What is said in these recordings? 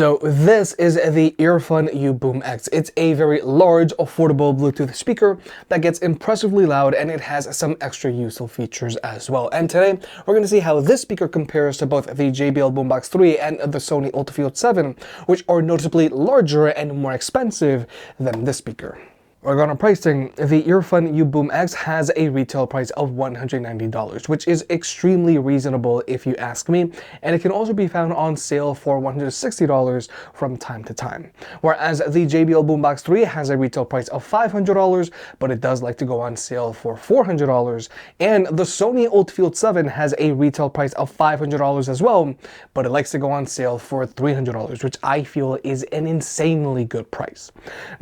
So this is the Earfun UBOOM X. It's a very large, affordable Bluetooth speaker that gets impressively loud, and it has some extra useful features as well. And today we're going to see how this speaker compares to both the JBL Boombox 3 and the Sony ULT 7, which are noticeably larger and more expensive than this speaker. Regarding pricing, the Earfun UBOOM X has a retail price of $190, which is extremely reasonable if you ask me, and it can also be found on sale for $160 from time to time. Whereas the JBL Boombox 3 has a retail price of $500, but it does like to go on sale for $400, and the Sony ULT 7 has a retail price of $500 as well, but it likes to go on sale for $300, which I feel is an insanely good price.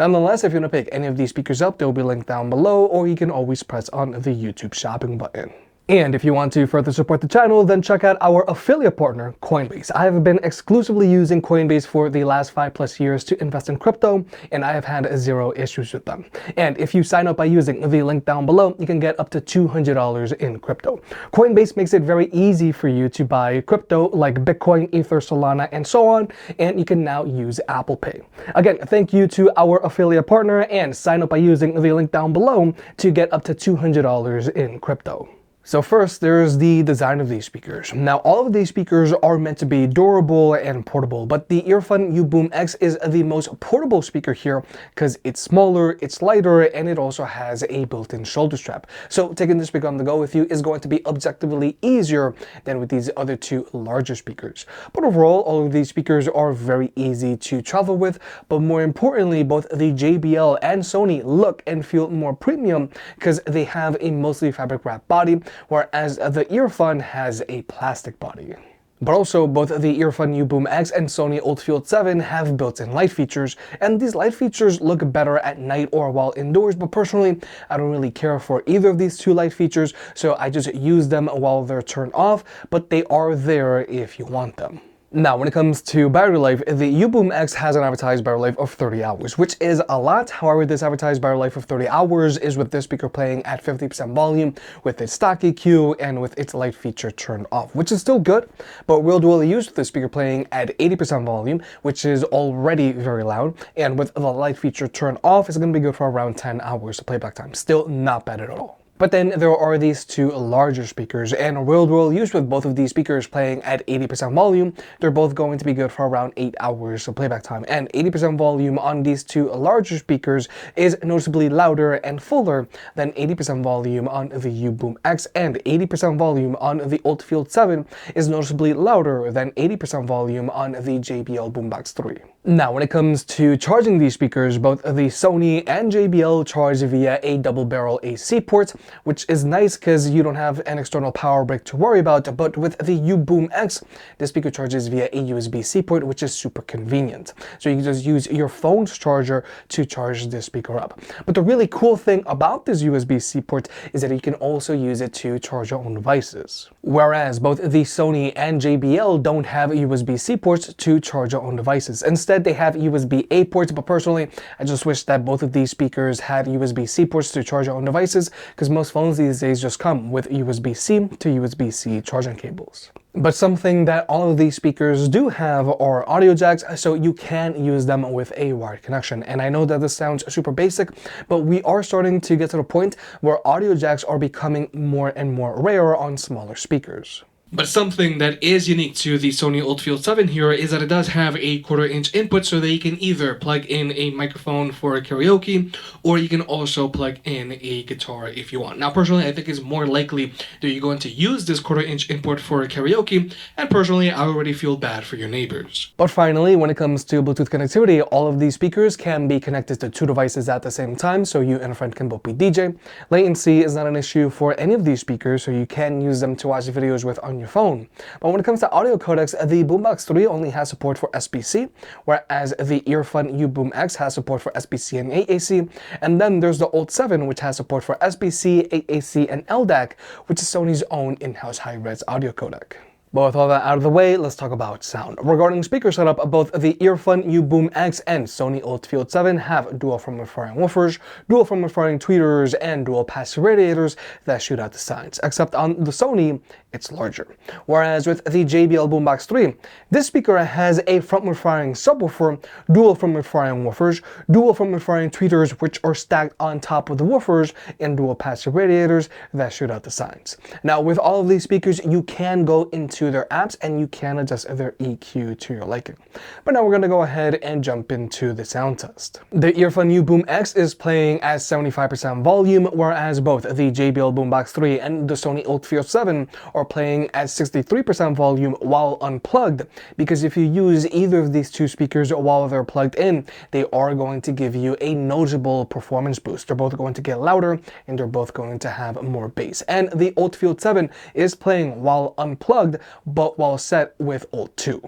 Nonetheless, if you want to pick any of these speakers up, they'll be linked down below, or you can always press on the YouTube shopping button. And if you want to further support the channel, then check out our affiliate partner, Coinbase. I have been exclusively using Coinbase for the last 5+ years to invest in crypto, and I have had zero issues with them. And if you sign up by using the link down below, you can get up to $200 in crypto. Coinbase makes it very easy for you to buy crypto like Bitcoin, Ether, Solana, and so on, and you can now use Apple Pay. Again, thank you to our affiliate partner, and sign up by using the link down below to get up to $200 in crypto. So first, there's the design of these speakers. Now, all of these speakers are meant to be durable and portable, but the Earfun UBOOM X is the most portable speaker here because it's smaller, it's lighter, and it also has a built-in shoulder strap. So taking this speaker on the go with you is going to be objectively easier than with these other two larger speakers. But overall, all of these speakers are very easy to travel with, but more importantly, both the JBL and Sony look and feel more premium because they have a mostly fabric wrap body, whereas the Earfun has a plastic body. But also, both the Earfun UBOOM X and Sony ULT 7 have built-in light features, and these light features look better at night or while indoors, but personally, I don't really care for either of these two light features, so I just use them while they're turned off, but they are there if you want them. Now, when it comes to battery life, the UBOOM X has an advertised battery life of 30 hours, which is a lot. However, this advertised battery life of 30 hours is with this speaker playing at 50% volume, with its stock EQ, and with its light feature turned off, which is still good, but real dual use with this speaker playing at 80% volume, which is already very loud, and with the light feature turned off, it's going to be good for around 10 hours of playback time. Still not bad at all. But then there are these two larger speakers, and real-world use with both of these speakers playing at 80% volume, they're both going to be good for around 8 hours of playback time. And 80% volume on these two larger speakers is noticeably louder and fuller than 80% volume on the UBOOM X, and 80% volume on the ULT 7 is noticeably louder than 80% volume on the JBL Boombox 3. Now, when it comes to charging these speakers, both the Sony and JBL charge via a double-barrel AC port, which is nice because you don't have an external power brick to worry about, but with the UBOOM X, the speaker charges via a USB-C port, which is super convenient. So you can just use your phone's charger to charge this speaker up. But the really cool thing about this USB-C port is that you can also use it to charge your own devices. Whereas both the Sony and JBL don't have USB-C ports to charge your own devices. Instead, they have USB-A ports, but personally, I just wish that both of these speakers had USB-C ports to charge your own devices, because most phones these days just come with USB-C to USB-C charging cables. But something that all of these speakers do have are audio jacks, so you can use them with a wired connection. And I know that this sounds super basic, but we are starting to get to the point where audio jacks are becoming more and more rare on smaller speakers. But something that is unique to the Sony ULT 7 here is that it does have a 1/4-inch input, so that you can either plug in a microphone for karaoke, or you can also plug in a guitar if you want. Now, personally, I think it's more likely that you're going to use this 1/4-inch input for karaoke, and personally, I already feel bad for your neighbors. But finally, when it comes to Bluetooth connectivity, all of these speakers can be connected to two devices at the same time, so you and a friend can both be DJ. Latency is not an issue for any of these speakers, so you can use them to watch videos with on your phone. But when it comes to audio codecs, the Boombox 3 only has support for SBC, whereas the Earfun UBOOM X has support for SBC and AAC, and then there's the ULT 7, which has support for SBC, AAC, and LDAC, which is Sony's own in-house high-res audio codec. But with all that out of the way, let's talk about sound. Regarding speaker setup, both the Earfun UBOOM X and Sony ULT 7 have dual front-firing woofers, dual front-firing tweeters, and dual passive radiators that shoot out the sides. Except on the Sony, it's larger. Whereas with the JBL Boombox 3, this speaker has a front-mid-firing subwoofer, dual front-mid-firing woofers, dual front-mid-firing tweeters which are stacked on top of the woofers, and dual passive radiators that shoot out the sides. Now with all of these speakers, you can go into their apps and you can adjust their EQ to your liking. But now we're going to go ahead and jump into the sound test. The Earfun UBOOM X is playing at 75% volume, whereas both the JBL Boombox 3 and the Sony ULT 7 are playing at 63% volume while unplugged, because if you use either of these two speakers while they're plugged in, they are going to give you a noticeable performance boost. They're both going to get louder and they're both going to have more bass. And the ULT 7 is playing while unplugged, but while set with ULT 2.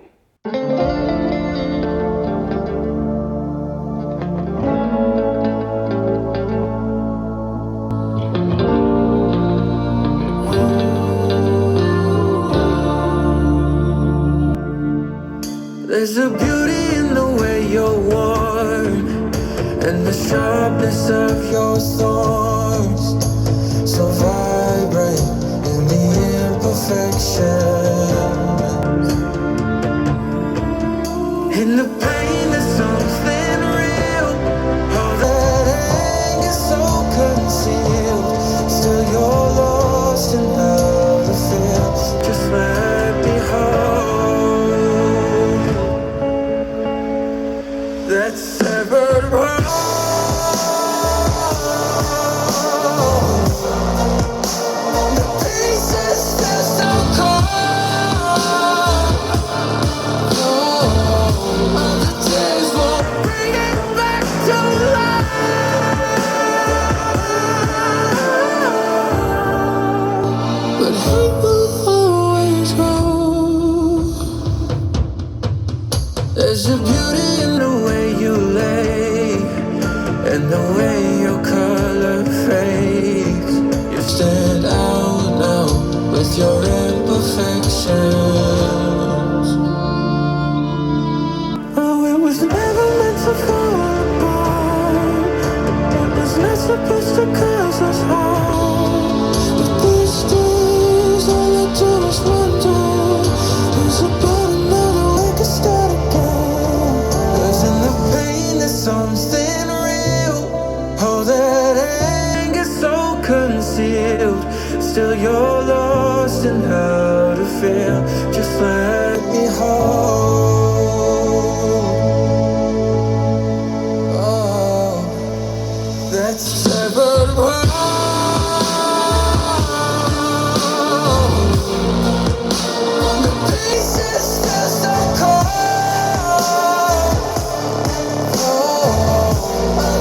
There's a beauty in the way you're worn, and the sharpness of your thorns, so vibrant in the imperfections. In the pain there's something real, all that anger so concealed, still you're lost in how to feel. Just let me hold that severed heart. The pieces still so cold. The tears won't bring it back to life. But hate will always grow. There's a beauty in the way you lay, and the way your color fades. You stand out now with your imperfections. Oh, it was never meant to fall apart. It was not supposed to cause us harm. But these days, all I do is wonder, is about another way to start again. 'Cause in the pain there's something real, all that anger so concealed, still you're lost in how to feel. Just let me hold that severed world. The pieces still so cold.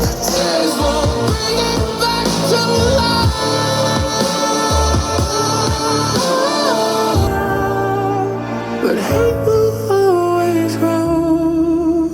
The tears won't bring it back to life. But hate will always grow.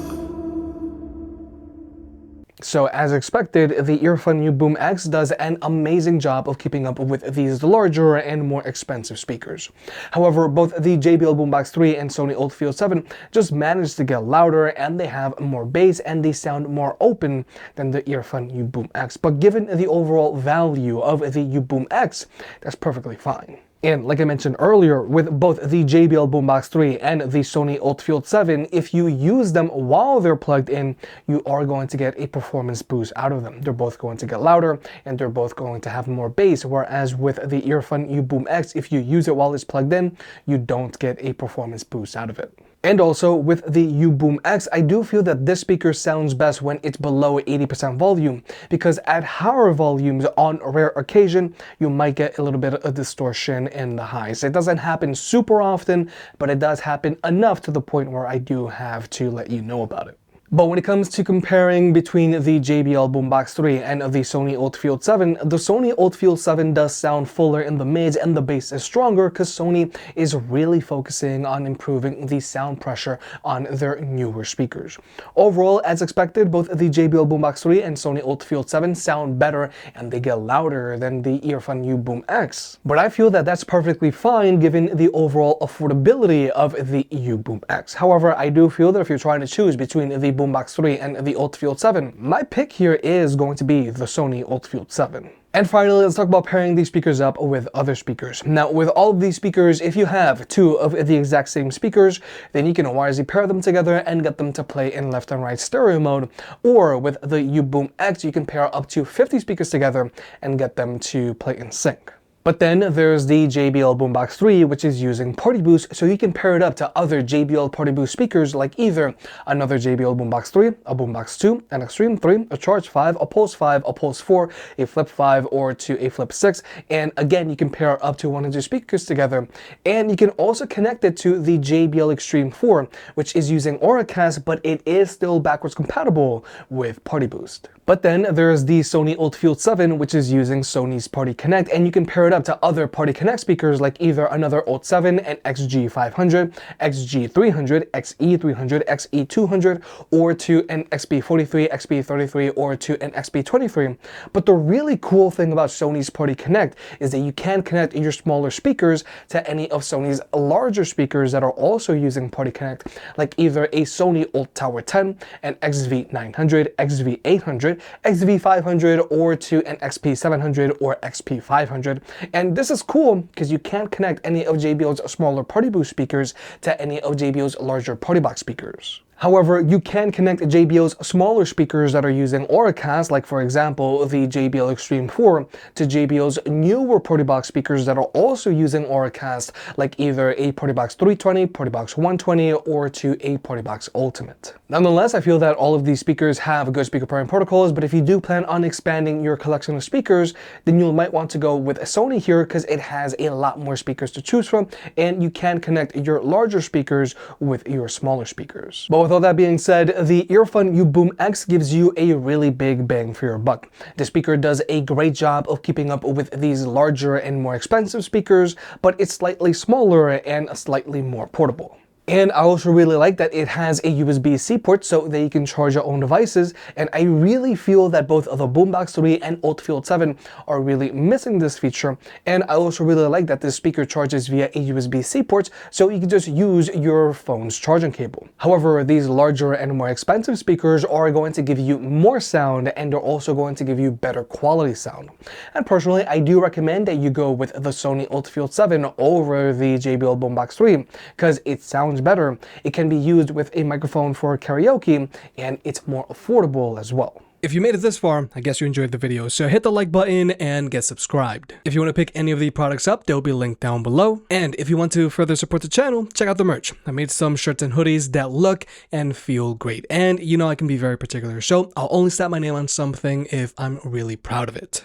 So as expected, the Earfun UBOOM X does an amazing job of keeping up with these larger and more expensive speakers. However, both the JBL Boombox 3 and Sony ULT 7 just managed to get louder, and they have more bass and they sound more open than the Earfun UBOOM X. But given the overall value of the UBOOM X, that's perfectly fine. And like I mentioned earlier, with both the JBL Boombox 3 and the Sony ULT 7, if you use them while they're plugged in, you are going to get a performance boost out of them. They're both going to get louder and they're both going to have more bass, whereas with the Earfun UBOOM X, if you use it while it's plugged in, you don't get a performance boost out of it. And also with the UBOOM X, I do feel that this speaker sounds best when it's below 80% volume, because at higher volumes, on a rare occasion, you might get a little bit of distortion in the highs. It doesn't happen super often, but it does happen enough to the point where I do have to let you know about it. But when it comes to comparing between the JBL Boombox 3 and the Sony ULT 7, the Sony ULT 7 does sound fuller in the mids and the bass is stronger because Sony is really focusing on improving the sound pressure on their newer speakers. Overall, as expected, both the JBL Boombox 3 and Sony ULT 7 sound better and they get louder than the Earfun UBOOM X. But I feel that that's perfectly fine given the overall affordability of the UBOOM X. However, I do feel that if you're trying to choose between the Boombox 3 and the ULT 7, my pick here is going to be the Sony ULT 7. And finally, let's talk about pairing these speakers up with other speakers. Now, with all of these speakers, if you have two of the exact same speakers, then you can wirelessly pair them together and get them to play in left and right stereo mode. Or with the UBOOM X, you can pair up to 50 speakers together and get them to play in sync. But then there's the JBL Boombox 3, which is using Party Boost, so you can pair it up to other JBL Party Boost speakers like either another JBL Boombox 3, a Boombox 2, an Extreme 3, a Charge 5, a Pulse 5, a Pulse 4, a Flip 5, or to a Flip 6. And again, you can pair up to 100 speakers together. And you can also connect it to the JBL Extreme 4, which is using Auracast, but it is still backwards compatible with Party Boost. But then there's the Sony ULT 7, which is using Sony's Party Connect, and you can pair it up to other Party Connect speakers like either another ULT 7, an XG500, XG300, XE300, XE200, or to an XP43, XP33, or to an XP23. But the really cool thing about Sony's Party Connect is that you can connect your smaller speakers to any of Sony's larger speakers that are also using Party Connect, like either a Sony ULT Tower 10, an XV900, XV800, XV500, or to an XP700 or XP500. And this is cool because you can't connect any of JBL's smaller Party Boost speakers to any of JBL's larger Party Box speakers. However, you can connect JBL's smaller speakers that are using Auracast, like for example the JBL Extreme 4, to JBL's newer Party Box speakers that are also using Auracast, like either a Party Box 320, Party Box 120, or to a Party Box Ultimate. Nonetheless, I feel that all of these speakers have good speaker pairing protocols, but if you do plan on expanding your collection of speakers, then you might want to go with a Sony here because it has a lot more speakers to choose from, and you can connect your larger speakers with your smaller speakers. But with all that being said, the Earfun UBOOM X gives you a really big bang for your buck. The speaker does a great job of keeping up with these larger and more expensive speakers, but it's slightly smaller and slightly more portable. And I also really like that it has a USB-C port so that you can charge your own devices, and I really feel that both the Boombox 3 and ULT 7 are really missing this feature. And I also really like that this speaker charges via a USB-C port so you can just use your phone's charging cable. However, these larger and more expensive speakers are going to give you more sound, and they're also going to give you better quality sound. And personally, I do recommend that you go with the Sony ULT 7 over the JBL Boombox 3 because it sounds better. It can be used with a microphone for karaoke, and it's more affordable as well. If you made it this far, I guess you enjoyed the video, so hit the like button and get subscribed. If you want to pick any of the products up, they'll be linked down below. And if you want to further support the channel, check out the merch. I made some shirts and hoodies that look and feel great. And you know I can be very particular, so I'll only slap my name on something if I'm really proud of it.